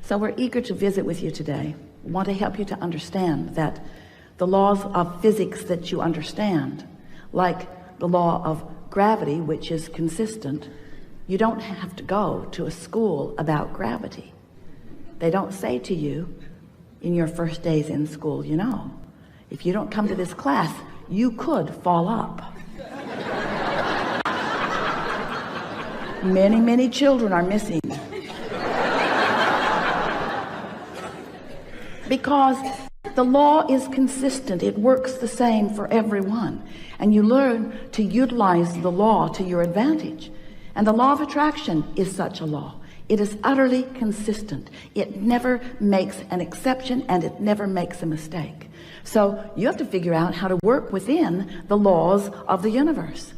So we're eager to visit with you today. We want to help you to understand that the laws of physics that you understand, like the law of gravity, which is consistent, you don't have to go to a school about gravity. They don't say to you in your first days in school, you know, if you don't come to this class, you could fall up. Many children are missing because the law is consistent. It works the same for everyone, and you learn to utilize the law to your advantage. And the law of attraction is such a law. It is utterly consistent. It never makes an exception, and it never makes a mistake. So you have to figure out how to work within the laws of the universe.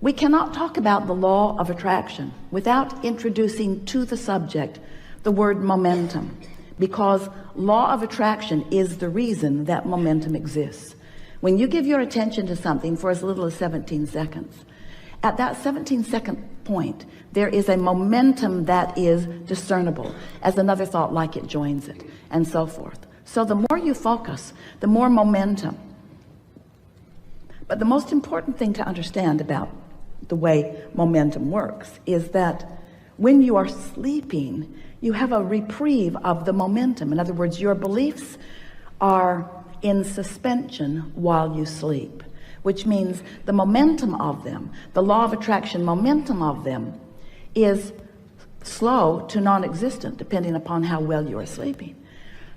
We cannot talk about the law of attraction without introducing to the subject the word momentum, because law of attraction is the reason that momentum exists. When you give your attention to something for as little as 17 seconds, at that 17-second point, there is a momentum that is discernible as another thought like it joins it, and so forth. So the more you focus, the more momentum. But the most important thing to understand about the way momentum works is that when you are sleeping, you have a reprieve of the momentum. In other words, your beliefs are in suspension while you sleep, which means the momentum of them, the law of attraction momentum of them, is slow to non-existent depending upon how well you are sleeping.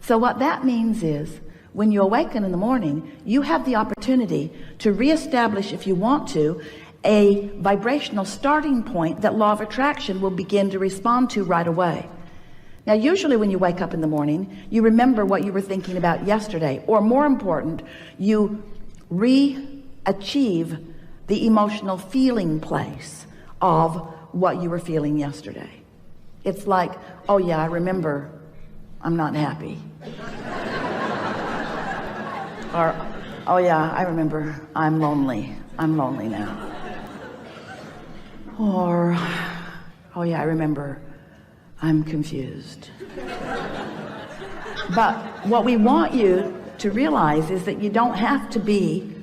So what that means is when you awaken in the morning, you have the opportunity to reestablish, if you want to, a vibrational starting point that law of attraction will begin to respond to right away. Now, usually when you wake up in the morning, you remember what you were thinking about yesterday, or more important, you achieve the emotional feeling place of what you were feeling yesterday. It's like, oh yeah, I remember I'm not happy. Or, oh yeah, I remember I'm lonely now. Or, oh yeah, I remember I'm confused. But what we want you to realize is that you don't have to be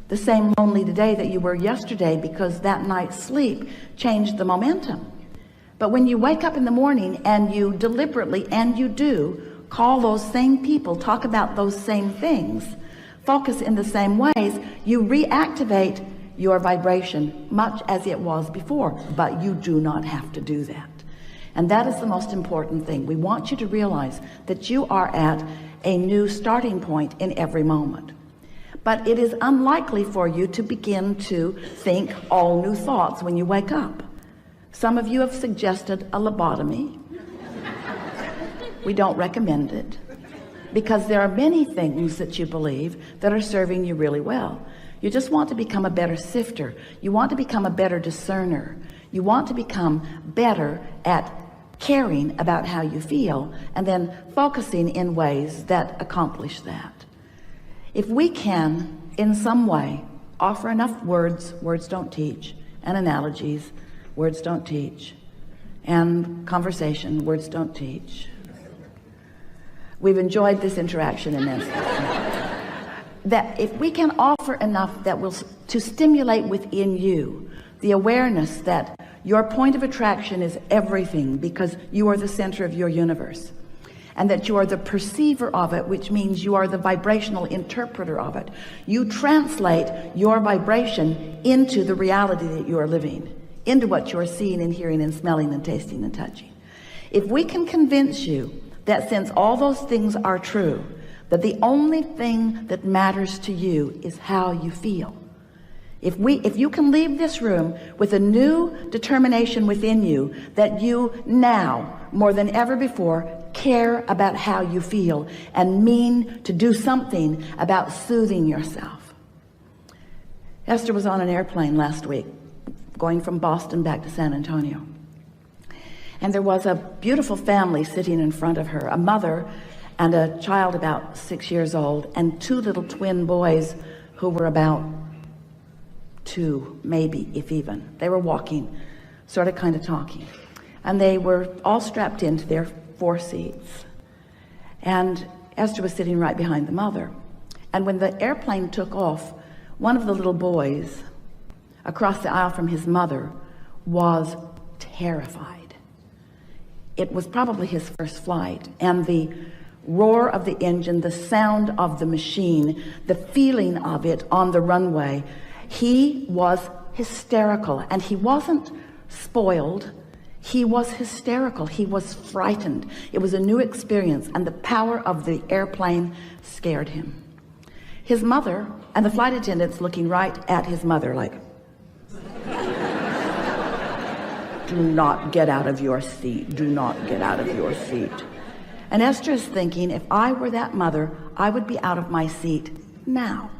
the same lonely today that you were yesterday, because that night's sleep changed the momentum. But when you wake up in the morning and you deliberately, and you do, call those same people, talk about those same things, focus in the same ways, you reactivate your vibration much as it was before. But you do not have to do that. And that is the most important thing. We want you to realize that you are at a new starting point in every moment. But it is unlikely for you to begin to think all new thoughts when you wake up. Some of you have suggested a lobotomy. We don't recommend it, because there are many things that you believe that are serving you really well. You just want to become a better sifter. You want to become a better discerner. You want to become better at caring about how you feel, and then focusing in ways that accomplish that. If we can, in some way, offer enough words don't teach, and analogies, words don't teach, and conversation, words don't teach. We've enjoyed this interaction immensely. That if we can offer enough that will to stimulate within you the awareness that your point of attraction is everything, because you are the center of your universe, and that you are the perceiver of it, which means you are the vibrational interpreter of it. You translate your vibration into the reality that you are living, into what you are seeing and hearing and smelling and tasting and touching. If we can convince you that since all those things are true, that the only thing that matters to you is how you feel. If you can leave this room with a new determination within you that you now, more than ever before, care about how you feel and mean to do something about soothing yourself. Esther was on an airplane last week going from Boston back to San Antonio, and there was a beautiful family sitting in front of her, a mother and a child about 6 years old, and two little twin boys who were about 2, maybe, if even. They were walking, sort of kind of talking, and they were all strapped into their 4 seats. And Esther was sitting right behind the mother. And when the airplane took off, one of the little boys across the aisle from his mother was terrified. It was probably his first flight, and the roar of the engine, the sound of the machine, the feeling of it on the runway, he was hysterical. And he wasn't spoiled, he was hysterical. He was frightened. It was a new experience, and the power of the airplane scared him. His mother and the flight attendants looking right at his mother like, do not get out of your seat, do not get out of your seat. And Esther is thinking, if I were that mother, I would be out of my seat now.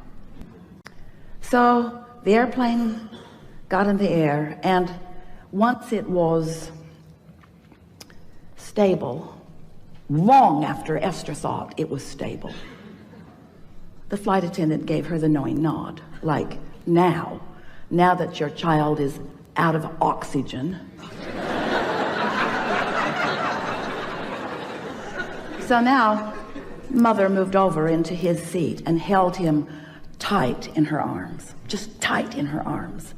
So the airplane got in the air, and once it was stable, long after Esther thought it was stable, the flight attendant gave her the knowing nod, like, now that your child is out of oxygen. So now mother moved over into his seat and held him tight in her arms, just tight in her arms,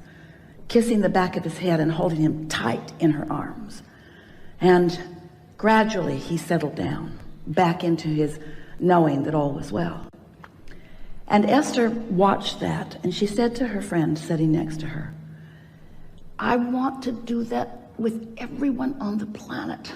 kissing the back of his head and holding him tight in her arms. And gradually he settled down back into his knowing that all was well. And Esther watched that, and she said to her friend sitting next to her, I want to do that with everyone on the planet.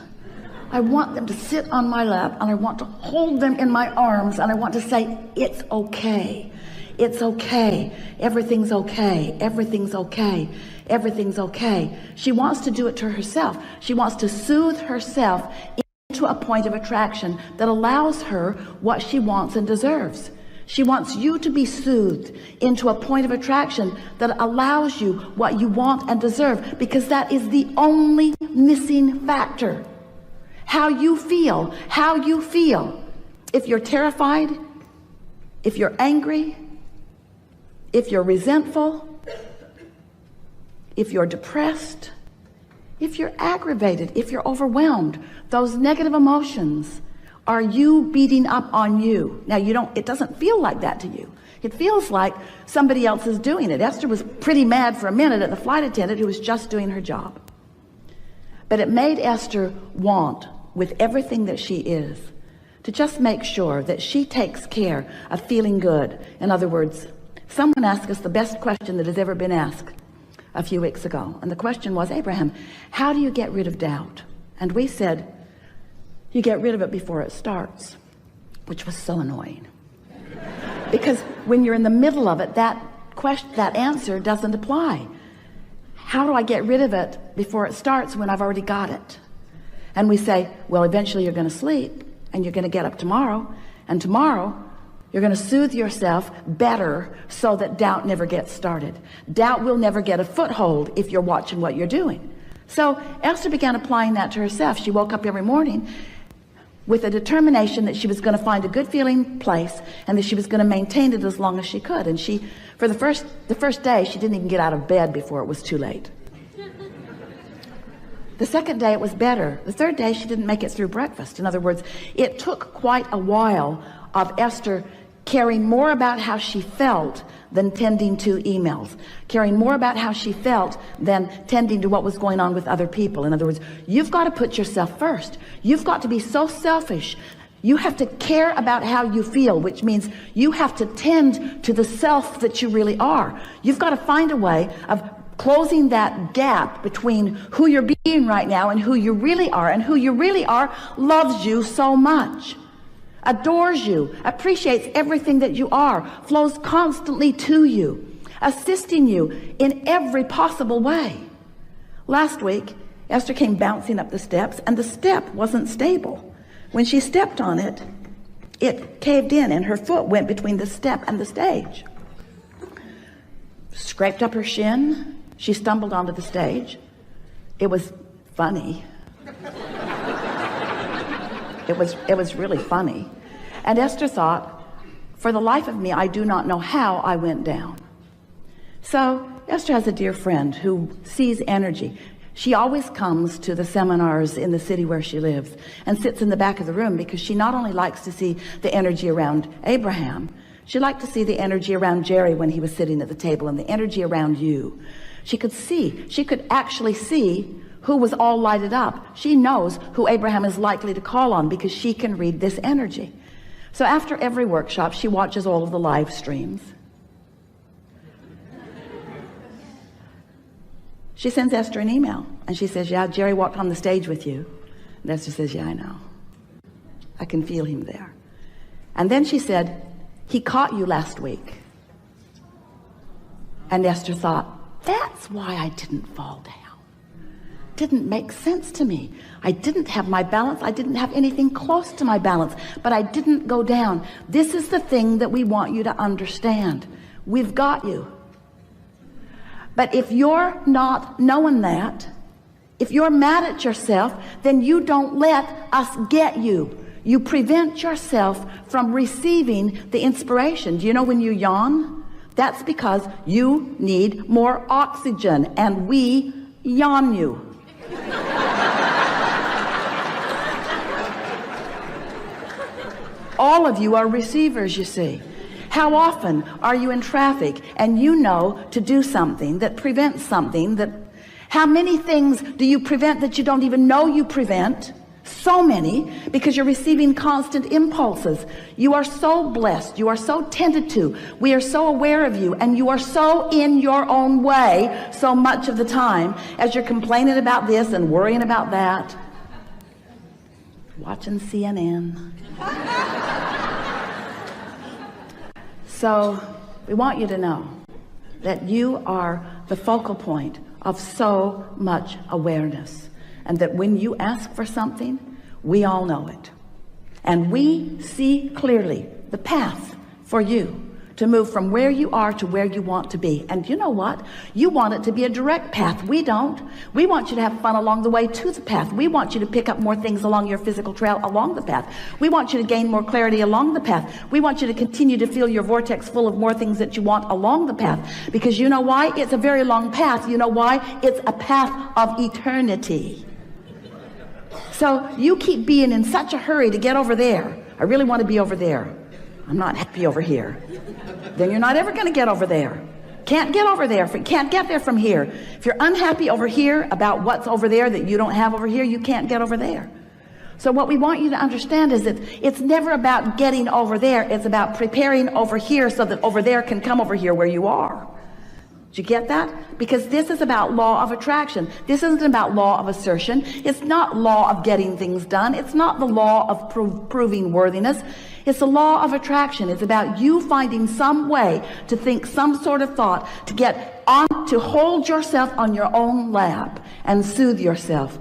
I want them to sit on my lap, and I want to hold them in my arms, and I want to say, it's okay. It's okay. Everything's okay. Everything's okay. Everything's okay. She wants to do it to herself. She wants to soothe herself into a point of attraction that allows her what she wants and deserves. She wants you to be soothed into a point of attraction that allows you what you want and deserve, because that is the only missing factor. How you feel, how you feel. If you're terrified, if you're angry, if you're resentful, if you're depressed, if you're aggravated, if you're overwhelmed, those negative emotions are you beating up on you. Now it doesn't feel like that to you. It feels like somebody else is doing it. Esther was pretty mad for a minute at the flight attendant who was just doing her job. But it made Esther want, with everything that she is, to just make sure that she takes care of feeling good. In other words, someone asked us the best question that has ever been asked a few weeks ago. And the question was, Abraham, how do you get rid of doubt? And we said, you get rid of it before it starts, which was so annoying. Because when you're in the middle of it, that answer doesn't apply. How do I get rid of it before it starts when I've already got it? And we say, well, eventually you're going to sleep, and you're going to get up tomorrow, and tomorrow you're going to soothe yourself better so that doubt never gets started. Doubt will never get a foothold if you're watching what you're doing. So Esther began applying that to herself. She woke up every morning with a determination that she was going to find a good feeling place, and that she was going to maintain it as long as she could. And she, for the first day, she didn't even get out of bed before it was too late. The second day it was better. The third day she didn't make it through breakfast. In other words, it took quite a while of Esther caring more about how she felt than tending to emails, caring more about how she felt than tending to what was going on with other people. In other words, you've got to put yourself first. You've got to be so selfish. You have to care about how you feel, which means you have to tend to the self that you really are. You've got to find a way of closing that gap between who you're being right now and who you really are. And who you really are loves you so much, adores you, appreciates everything that you are, flows constantly to you, assisting you in every possible way. Last week, Esther came bouncing up the steps, and the step wasn't stable. When she stepped on it, it caved in, and her foot went between the step and the stage. Scraped up her shin. She stumbled onto the stage. It was funny. It was really funny. And Esther thought, for the life of me, I do not know how I went down. So Esther has a dear friend who sees energy. She always comes to the seminars in the city where she lives and sits in the back of the room because she not only likes to see the energy around Abraham, she liked to see the energy around Jerry when he was sitting at the table, and the energy around you. She could actually see who was all lighted up. She knows who Abraham is likely to call on because she can read this energy. So after every workshop, she watches all of the live streams. She sends Esther an email and she says, yeah, Jerry walked on the stage with you. And Esther says, yeah, I know. I can feel him there. And then she said, he caught you last week. And Esther thought, that's why I didn't fall down. Didn't make sense to me. I didn't have my balance. I didn't have anything close to my balance, but I didn't go down. This is the thing that we want you to understand. We've got you. But if you're not knowing that, if you're mad at yourself, then you don't let us get you. You prevent yourself from receiving the inspiration. Do you know when you yawn? That's because you need more oxygen, and we yawn you. All of you are receivers, you see. How often are you in traffic and you know to do something that prevents something that, how many things do you prevent that you don't even know you prevent? So many, because you're receiving constant impulses. You are so blessed. You are so tended to. We are so aware of you, and you are so in your own way so much of the time as you're complaining about this and worrying about that, watching CNN. So we want you to know that you are the focal point of so much awareness, and that when you ask for something, we all know it, and we see clearly the path for you to move from where you are to where you want to be. And you know what? You want it to be a direct path. We don't. We want you to have fun along the way to the path. We want you to pick up more things along your physical trail along the path. We want you to gain more clarity along the path. We want you to continue to feel your vortex full of more things that you want along the path, because you know why? It's a very long path. You know why? It's a path of eternity. So you keep being in such a hurry to get over there. I really want to be over there. I'm not happy over here. Then you're not ever going to get over there. Can't get over there. Can't get there from here. If you're unhappy over here about what's over there that you don't have over here, you can't get over there. So what we want you to understand is that it's never about getting over there. It's about preparing over here so that over there can come over here where you are. Did you get that? Because this is about law of attraction. This isn't about law of assertion. It's not law of getting things done. It's not the law of proving worthiness. It's the law of attraction. It's about you finding some way to think some sort of thought, to get on, to hold yourself on your own lap and soothe yourself.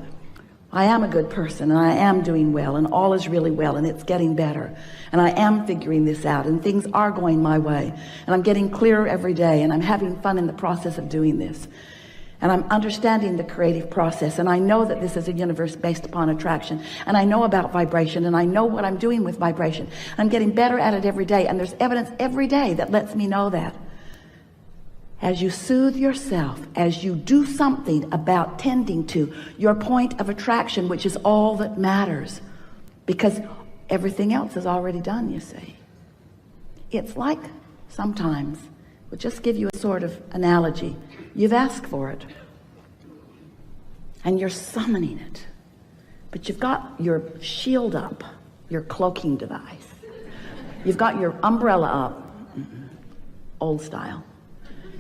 I am a good person, and I am doing well, and all is really well, and it's getting better, and I am figuring this out, and things are going my way, and I'm getting clearer every day, and I'm having fun in the process of doing this, and I'm understanding the creative process, and I know that this is a universe based upon attraction, and I know about vibration, and I know what I'm doing with vibration. I'm getting better at it every day, and there's evidence every day that lets me know that. As you soothe yourself, as you do something about tending to your point of attraction, which is all that matters, because everything else is already done, you see. It's like sometimes, we'll just give you a sort of analogy. You've asked for it, and you're summoning it, but you've got your shield up, your cloaking device. You've got your umbrella up, old style.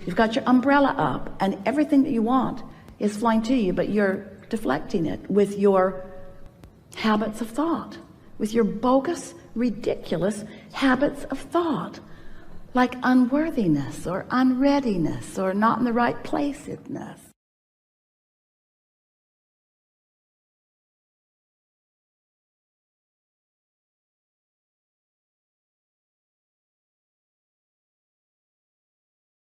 You've got your umbrella up, and everything that you want is flying to you, but you're deflecting it with your habits of thought, with your bogus, ridiculous habits of thought, like unworthiness or unreadiness or not in the right placeness.